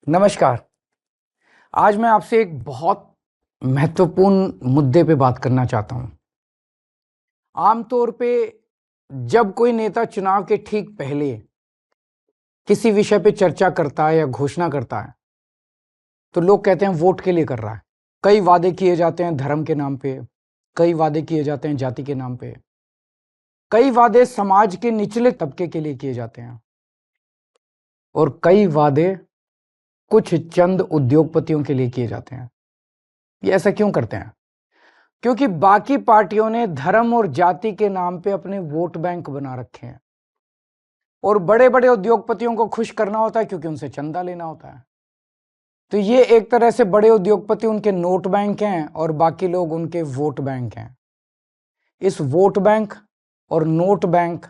नमस्कार। आज मैं आपसे एक बहुत महत्वपूर्ण मुद्दे पे बात करना चाहता हूं। आमतौर पे जब कोई नेता चुनाव के ठीक पहले किसी विषय पे चर्चा करता है या घोषणा करता है तो लोग कहते हैं वोट के लिए कर रहा है। कई वादे किए जाते हैं धर्म के नाम पे, कई वादे किए जाते हैं जाति के नाम पे, कई वादे समाज के निचले तबके के लिए किए जाते हैं और कई वादे कुछ चंद उद्योगपतियों के लिए किए जाते हैं। ये ऐसा क्यों करते हैं? क्योंकि बाकी पार्टियों ने धर्म और जाति के नाम पे अपने वोट बैंक बना रखे हैं और बड़े बड़े उद्योगपतियों को खुश करना होता है क्योंकि उनसे चंदा लेना होता है। तो ये एक तरह से बड़े उद्योगपति उनके नोट बैंक हैं और बाकी लोग उनके वोट बैंक हैं। इस वोट बैंक और नोट बैंक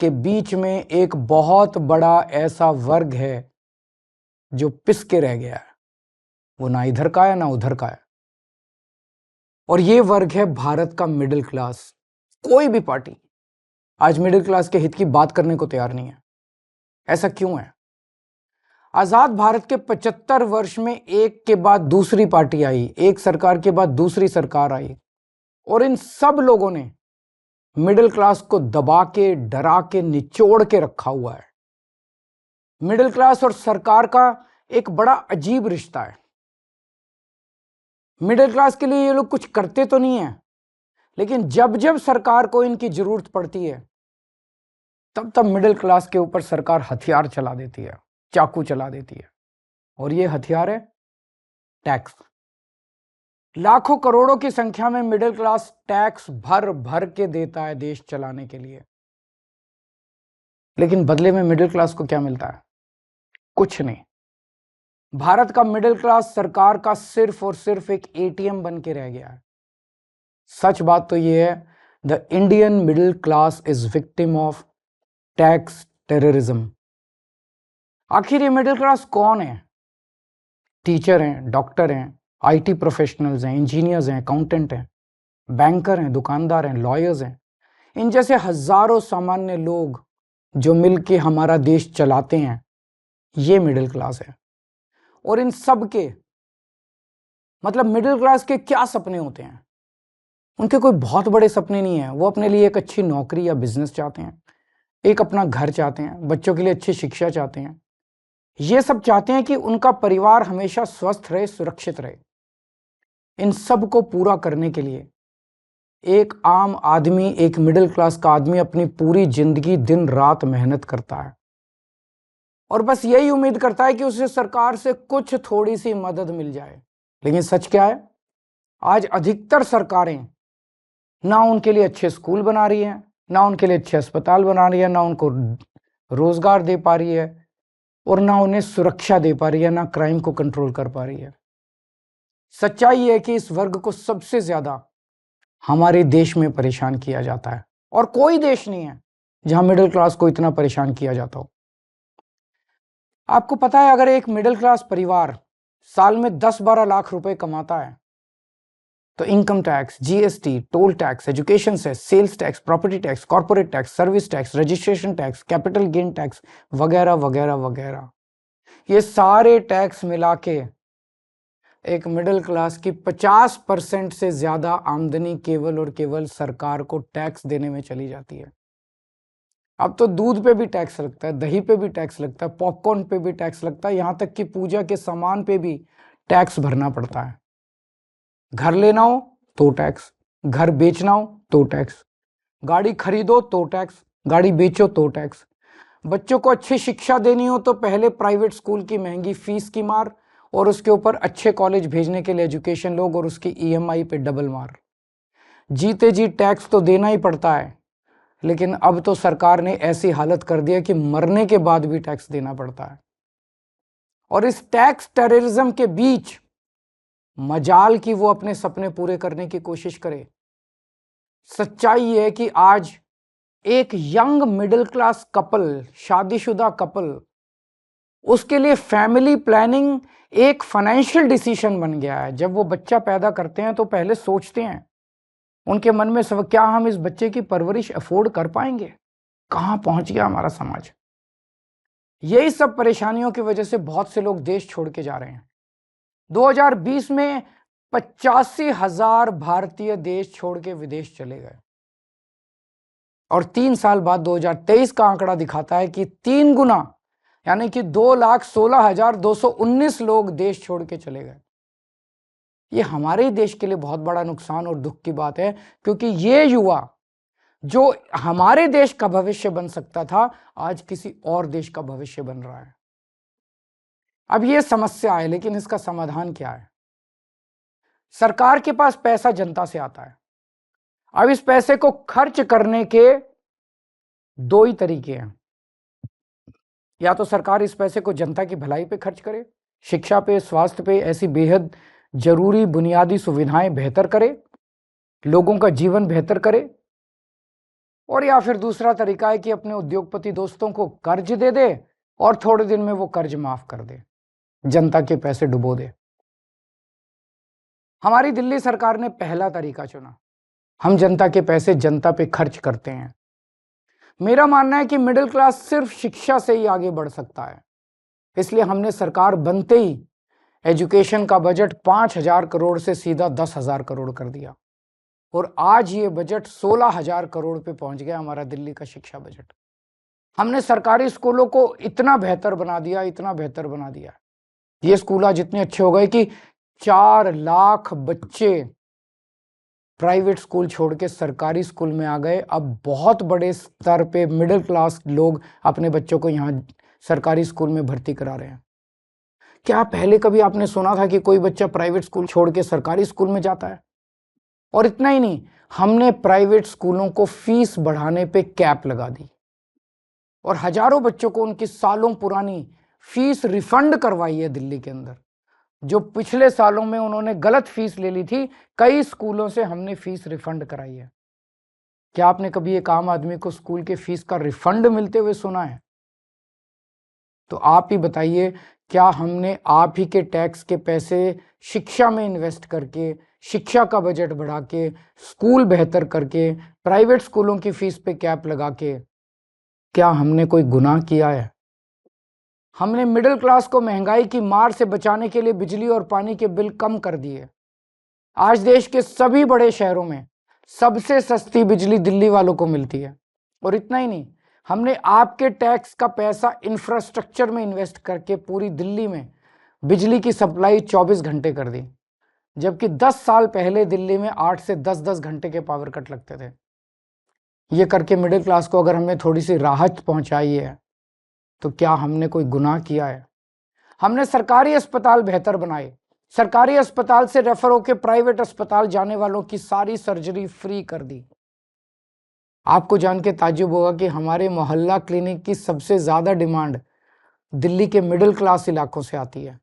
के बीच में एक बहुत बड़ा ऐसा वर्ग है जो पिस के रह गया है। वो ना इधर का है ना उधर का है और ये वर्ग है भारत का मिडिल क्लास। कोई भी पार्टी आज मिडिल क्लास के हित की बात करने को तैयार नहीं है। ऐसा क्यों है? आजाद भारत के 75 वर्ष में एक के बाद दूसरी पार्टी आई, एक सरकार के बाद दूसरी सरकार आई और इन सब लोगों ने मिडिल क्लास को दबा के, डरा के, निचोड़ के रखा हुआ है। मिडिल क्लास और सरकार का एक बड़ा अजीब रिश्ता है। मिडिल क्लास के लिए ये लोग कुछ करते तो नहीं है, लेकिन जब जब सरकार को इनकी जरूरत पड़ती है तब तब मिडिल क्लास के ऊपर सरकार हथियार चला देती है, चाकू चला देती है। और ये हथियार है टैक्स। लाखों करोड़ों की संख्या में मिडिल क्लास टैक्स भर भर के देता है देश चलाने के लिए, लेकिन बदले में मिडिल क्लास को क्या मिलता है? कुछ नहीं। भारत का मिडिल क्लास सरकार का सिर्फ और सिर्फ एक एटीएम बन के रह गया है। सच बात तो यह है, the Indian middle class is victim of tax terrorism. आखिर ये मिडिल क्लास कौन है? टीचर हैं, डॉक्टर हैं, आईटी प्रोफेशनल्स हैं, इंजीनियर्स हैं, अकाउंटेंट हैं, बैंकर हैं, दुकानदार हैं, लॉयर्स हैं। इन जैसे हजारों सामान्य लोग जो मिलके हमारा देश चलाते हैं, ये मिडिल क्लास है। और इन सब के मतलब मिडिल क्लास के क्या सपने होते हैं? उनके कोई बहुत बड़े सपने नहीं है। वो अपने लिए एक अच्छी नौकरी या बिजनेस चाहते हैं, एक अपना घर चाहते हैं, बच्चों के लिए अच्छी शिक्षा चाहते हैं। ये सब चाहते हैं कि उनका परिवार हमेशा स्वस्थ रहे, सुरक्षित रहे। इन सब को पूरा करने के लिए एक आम आदमी, एक मिडिल क्लास का आदमी अपनी पूरी जिंदगी दिन रात मेहनत करता है और बस यही उम्मीद करता है कि उसे सरकार से कुछ थोड़ी सी मदद मिल जाए। लेकिन सच क्या है? आज अधिकतर सरकारें ना उनके लिए अच्छे स्कूल बना रही हैं, ना उनके लिए अच्छे अस्पताल बना रही है, ना उनको रोजगार दे पा रही है और ना उन्हें सुरक्षा दे पा रही है, ना क्राइम को कंट्रोल कर पा रही है। सच्चाई है कि इस वर्ग को सबसे ज्यादा हमारे देश में परेशान किया जाता है और कोई देश नहीं है जहां मिडिल क्लास को इतना परेशान किया जाता हो। आपको पता है, अगर एक मिडिल क्लास परिवार साल में 10-12 लाख रुपए कमाता है तो income tax, GST, toll tax, education cess, sales tax, property tax, corporate tax, service tax, registration tax, capital gain tax वगैरह वगैरह वगैरह, ये सारे टैक्स मिला के एक मिडिल क्लास की 50% से ज्यादा आमदनी केवल और केवल सरकार को टैक्स देने में चली जाती है। अब तो दूध पे भी टैक्स लगता है, दही पे भी टैक्स लगता है, पॉपकॉर्न पे भी टैक्स लगता है, यहां तक कि पूजा के सामान पे भी टैक्स भरना पड़ता है। घर लेना हो तो टैक्स, घर बेचना हो तो टैक्स, गाड़ी खरीदो तो टैक्स, गाड़ी बेचो तो टैक्स, बच्चों को अच्छी शिक्षा देनी हो तो पहले प्राइवेट स्कूल की महंगी फीस की मार और उसके ऊपर अच्छे कॉलेज भेजने के लिए एजुकेशन लोग और उसकी ईएमआई पे डबल मार। जीते जी टैक्स तो देना ही पड़ता है, लेकिन अब तो सरकार ने ऐसी हालत कर दी है कि मरने के बाद भी टैक्स देना पड़ता है। और इस टैक्स टेररिज्म के बीच मजाल की वो अपने सपने पूरे करने की कोशिश करे। सच्चाई ये है कि आज एक यंग मिडिल क्लास कपल, शादीशुदा कपल, उसके लिए फैमिली प्लानिंग एक फाइनेंशियल डिसीजन बन गया है। जब वो बच्चा पैदा करते हैं तो पहले सोचते हैं, उनके मन में सब, क्या हम इस बच्चे की परवरिश अफोर्ड कर पाएंगे? कहां पहुंच गया हमारा समाज? यही सब परेशानियों की वजह से बहुत से लोग देश छोड़ के जा रहे हैं। 2020 में 85,000 भारतीय देश छोड़ के विदेश चले गए और 3 साल बाद 2023 का आंकड़ा दिखाता है कि 3 गुना यानी कि 2,16,219 लोग देश छोड़ के चले गए। ये हमारे ही देश के लिए बहुत बड़ा नुकसान और दुख की बात है, क्योंकि ये युवा जो हमारे देश का भविष्य बन सकता था, आज किसी और देश का भविष्य बन रहा है। अब ये समस्या है, लेकिन इसका समाधान क्या है? सरकार के पास पैसा जनता से आता है। अब इस पैसे को खर्च करने के दो ही तरीके हैं। या तो सरकार इस पैसे को जनता की भलाई पे खर्च करे, शिक्षा पे, स्वास्थ्य पे, ऐसी बेहद जरूरी बुनियादी सुविधाएं बेहतर करे, लोगों का जीवन बेहतर करे। और या फिर दूसरा तरीका है कि अपने उद्योगपति दोस्तों को कर्ज दे दे और थोड़े दिन में वो कर्ज माफ कर दे, जनता के पैसे डुबो दे। हमारी दिल्ली सरकार ने पहला तरीका चुना। हम जनता के पैसे जनता पे खर्च करते हैं। मेरा मानना है कि मिडिल क्लास सिर्फ शिक्षा से ही आगे बढ़ सकता है। इसलिए हमने सरकार बनते ही एजुकेशन का बजट 5,000 करोड़ से सीधा 10,000 करोड़ कर दिया और आज ये बजट 16,000 करोड़ पे पहुंच गया, हमारा दिल्ली का शिक्षा बजट। हमने सरकारी स्कूलों को इतना बेहतर बना दिया, इतना बेहतर बना दिया। ये स्कूल आज इतने अच्छे हो गए कि 4 लाख बच्चे प्राइवेट स्कूल छोड़ के सरकारी स्कूल में आ गए। अब बहुत बड़े स्तर पे मिडिल क्लास लोग अपने बच्चों को यहाँ सरकारी स्कूल में भर्ती करा रहे हैं। क्या पहले कभी आपने सुना था कि कोई बच्चा प्राइवेट स्कूल छोड़ के सरकारी स्कूल में जाता है? और इतना ही नहीं, हमने प्राइवेट स्कूलों को फीस बढ़ाने पे कैप लगा दी और हजारों बच्चों को उनकी सालों पुरानी फीस रिफंड करवाई है दिल्ली के अंदर। जो पिछले सालों में उन्होंने गलत फीस ले ली थी, कई स्कूलों से हमने फीस रिफंड कराई है। क्या आपने कभी एक आम आदमी को स्कूल के फीस का रिफंड मिलते हुए सुना है? तो आप ही बताइए, क्या हमने आप ही के टैक्स के पैसे शिक्षा में इन्वेस्ट करके, शिक्षा का बजट बढ़ा के, स्कूल बेहतर करके, प्राइवेट स्कूलों की फीस पे कैप लगा के, क्या हमने कोई गुनाह किया है? हमने मिडिल क्लास को महंगाई की मार से बचाने के लिए बिजली और पानी के बिल कम कर दिए। आज देश के सभी बड़े शहरों में सबसे सस्ती बिजली दिल्ली वालों को मिलती है। और इतना ही नहीं, हमने आपके टैक्स का पैसा इंफ्रास्ट्रक्चर में इन्वेस्ट करके पूरी दिल्ली में बिजली की सप्लाई 24 घंटे कर दी, जबकि 10 साल पहले दिल्ली में 8 से 10-10 घंटे के पावर कट लगते थे। ये करके मिडिल क्लास को अगर हमने थोड़ी सी राहत पहुंचाई है, तो क्या हमने कोई गुनाह किया है? हमने सरकारी अस्पताल बेहतर बनाए। सरकारी अस्पताल से रेफर होकर प्राइवेट अस्पताल जाने वालों की सारी सर्जरी फ्री कर दी। आपको जान के ताज्जुब होगा कि हमारे मोहल्ला क्लिनिक की सबसे ज्यादा डिमांड दिल्ली के मिडिल क्लास इलाकों से आती है।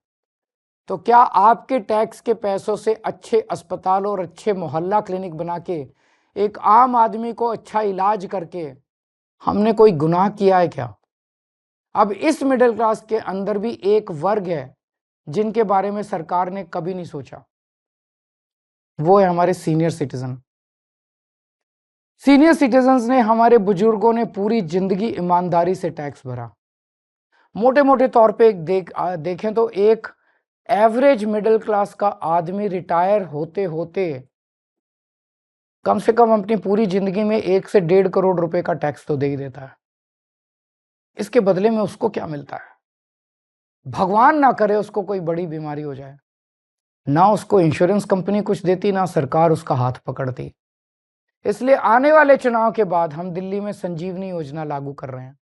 तो क्या आपके टैक्स के पैसों से अच्छे अस्पताल और अच्छे मोहल्ला क्लिनिक बना के एक आम आदमी को अच्छा इलाज करके हमने कोई गुनाह किया है क्या? अब इस मिडिल क्लास के अंदर भी एक वर्ग है जिनके बारे में सरकार ने कभी नहीं सोचा। वो है हमारे सीनियर सिटीजन। सीनियर सिटीजन्स ने, हमारे बुजुर्गों ने पूरी जिंदगी ईमानदारी से टैक्स भरा। मोटे मोटे तौर पे देखें तो एक एवरेज मिडिल क्लास का आदमी रिटायर होते होते कम से कम अपनी पूरी जिंदगी में 1 से 1.5 करोड़ रुपए का टैक्स तो दे ही देता है। इसके बदले में उसको क्या मिलता है? भगवान ना करे उसको कोई बड़ी बीमारी हो जाए, ना उसको इंश्योरेंस कंपनी कुछ देती, ना सरकार उसका हाथ पकड़ती। इसलिए आने वाले चुनाव के बाद हम दिल्ली में संजीवनी योजना लागू कर रहे हैं।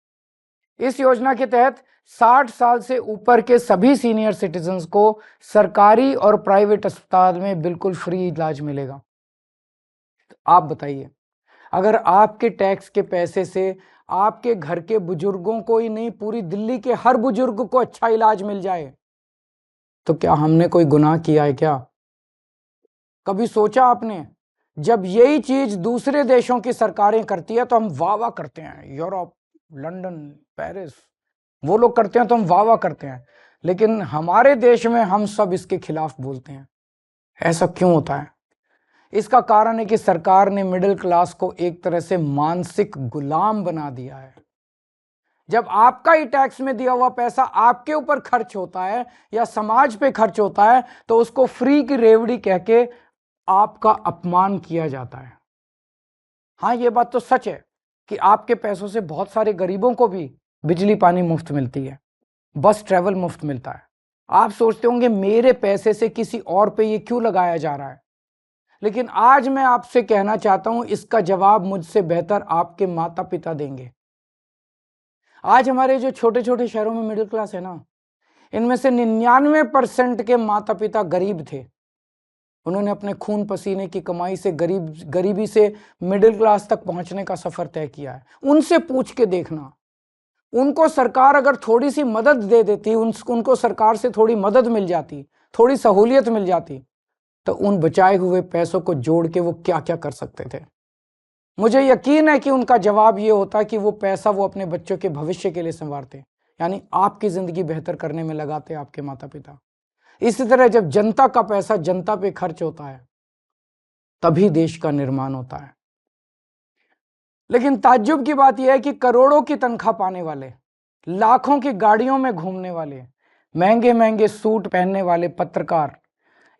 इस योजना के तहत 60 साल से ऊपर के सभी सीनियर सिटीजन्स को सरकारी और प्राइवेट अस्पताल में बिल्कुल फ्री इलाज मिलेगा। तो आप बताइए, अगर आपके टैक्स के पैसे से आपके घर के बुजुर्गों को ही नहीं, पूरी दिल्ली के हर बुजुर्ग को अच्छा इलाज मिल जाए, तो क्या हमने कोई गुनाह किया है क्या? कभी सोचा आपने? जब यही चीज दूसरे देशों की सरकारें करती है तो हम वाह वाह करते हैं। यूरोप, लंदन, पेरिस, वो लोग करते हैं तो हम वाह वाह करते हैं, लेकिन हमारे देश में हम सब इसके खिलाफ बोलते हैं। ऐसा क्यों होता है? इसका कारण है कि सरकार ने मिडिल क्लास को एक तरह से मानसिक गुलाम बना दिया है। जब आपका ही टैक्स में दिया हुआ पैसा आपके ऊपर खर्च होता है या समाज पे खर्च होता है तो उसको फ्री की रेवड़ी कह के आपका अपमान किया जाता है। हाँ, ये बात तो सच है कि आपके पैसों से बहुत सारे गरीबों को भी बिजली पानी मुफ्त मिलती है, बस ट्रैवल मुफ्त मिलता है। आप सोचते होंगे मेरे पैसे से किसी और पे ये क्यों लगाया जा रहा है, लेकिन आज मैं आपसे कहना चाहता हूं इसका जवाब मुझसे बेहतर आपके माता पिता देंगे। आज हमारे जो छोटे छोटे शहरों में मिडिल क्लास है ना, इनमें से 99% के माता पिता गरीब थे। उन्होंने अपने खून पसीने की कमाई से गरीबी से मिडिल क्लास तक पहुंचने का सफर तय किया है। उनसे पूछ के देखना, उनको सरकार अगर थोड़ी सी मदद दे देती, उनको सरकार से थोड़ी मदद मिल जाती, थोड़ी सहूलियत मिल जाती, तो उन बचाए हुए पैसों को जोड़ के वो क्या क्या कर सकते थे। मुझे यकीन है कि उनका जवाब ये होता कि वो पैसा वो अपने बच्चों के भविष्य के लिए संवारते, यानी आपकी जिंदगी बेहतर करने में लगाते आपके माता पिता। इसी तरह जब जनता का पैसा जनता पे खर्च होता है तभी देश का निर्माण होता है। लेकिन ताज्जुब की बात यह है कि करोड़ों की तनख्वाह पाने वाले, लाखों की गाड़ियों में घूमने वाले, महंगे महंगे सूट पहनने वाले पत्रकार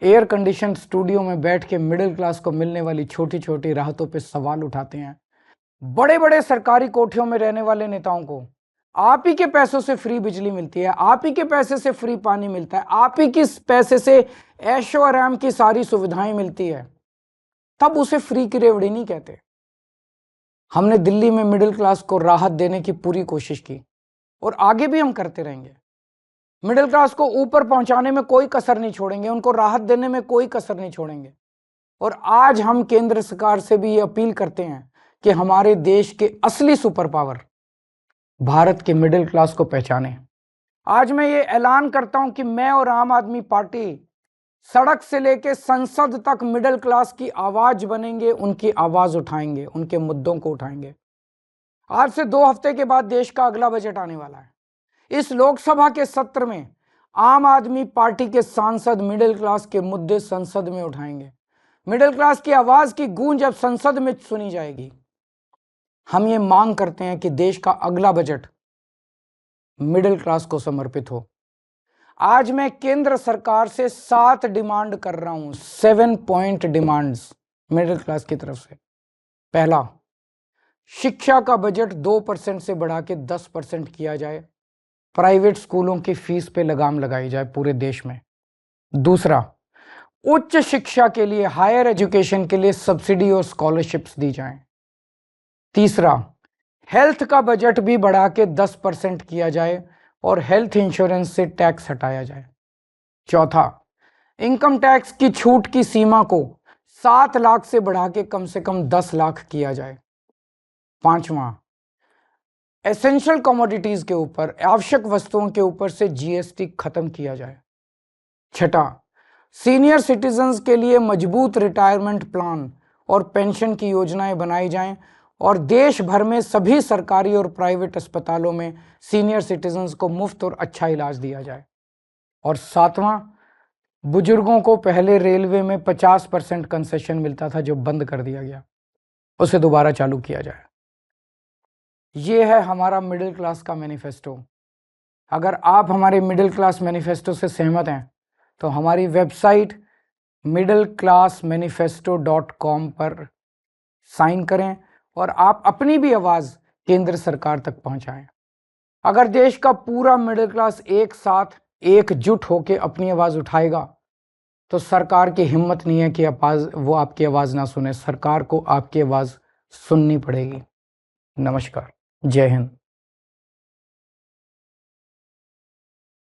एयर कंडीशन स्टूडियो में बैठ के मिडिल क्लास को मिलने वाली छोटी छोटी राहतों पे सवाल उठाते हैं। बड़े बड़े सरकारी कोठियों में रहने वाले नेताओं को आप ही के पैसों से फ्री बिजली मिलती है, आप ही के पैसे से फ्री पानी मिलता है, आप ही के पैसे से ऐशो आराम की सारी सुविधाएं मिलती है, तब उसे फ्री की रेवड़ी नहीं कहते। हमने दिल्ली में मिडिल क्लास को राहत देने की पूरी कोशिश की और आगे भी हम करते रहेंगे। मिडिल क्लास को ऊपर पहुंचाने में कोई कसर नहीं छोड़ेंगे, उनको राहत देने में कोई कसर नहीं छोड़ेंगे। और आज हम केंद्र सरकार से भी ये अपील करते हैं कि हमारे देश के असली सुपर पावर भारत के मिडिल क्लास को पहचाने। आज मैं ये ऐलान करता हूं कि मैं और आम आदमी पार्टी सड़क से लेकर संसद तक मिडिल क्लास की आवाज बनेंगे, उनकी आवाज उठाएंगे, उनके मुद्दों को उठाएंगे। आज से 2 हफ्ते के बाद देश का अगला बजट आने वाला है। इस लोकसभा के सत्र में आम आदमी पार्टी के सांसद मिडिल क्लास के मुद्दे संसद में उठाएंगे। मिडिल क्लास की आवाज की गूंज अब संसद में सुनी जाएगी। हम ये मांग करते हैं कि देश का अगला बजट मिडिल क्लास को समर्पित हो। आज मैं केंद्र सरकार से 7 डिमांड कर रहा हूं, 7 पॉइंट डिमांड्स मिडिल क्लास की तरफ से। पहला, शिक्षा का बजट 2% से बढ़ा के 10% किया जाए, प्राइवेट स्कूलों की फीस पे लगाम लगाई जाए पूरे देश में। दूसरा, उच्च शिक्षा के लिए, हायर एजुकेशन के लिए सब्सिडी और स्कॉलरशिप्स दी जाएं। तीसरा, हेल्थ का बजट भी बढ़ा के 10% किया जाए और हेल्थ इंश्योरेंस से टैक्स हटाया जाए। चौथा, इनकम टैक्स की छूट की सीमा को 7 लाख से बढ़ा के कम से कम 10 लाख किया जाए। पांचवा, एसेंशियल कमोडिटीज के ऊपर, आवश्यक वस्तुओं के ऊपर से जीएसटी खत्म किया जाए। छठा, सीनियर सिटीजन्स के लिए मजबूत रिटायरमेंट प्लान और पेंशन की योजनाएं बनाई जाएं और देश भर में सभी सरकारी और प्राइवेट अस्पतालों में सीनियर सिटीजन्स को मुफ्त और अच्छा इलाज दिया जाए। और सातवां, बुजुर्गों को पहले रेलवे में 50% कंसेशन मिलता था जो बंद कर दिया गया, उसे दोबारा चालू किया जाए। ये है हमारा मिडिल क्लास का मैनिफेस्टो। अगर आप हमारे मिडिल क्लास मैनिफेस्टो से सहमत हैं तो हमारी वेबसाइट middleclassmanifesto.com पर साइन करें और आप अपनी भी आवाज केंद्र सरकार तक पहुंचाएं। अगर देश का पूरा मिडिल क्लास एक साथ एकजुट होकर अपनी आवाज उठाएगा तो सरकार की हिम्मत नहीं है कि वो आपकी आवाज ना सुने। सरकार को आपकी आवाज सुननी पड़ेगी। नमस्कार, जय हिंद।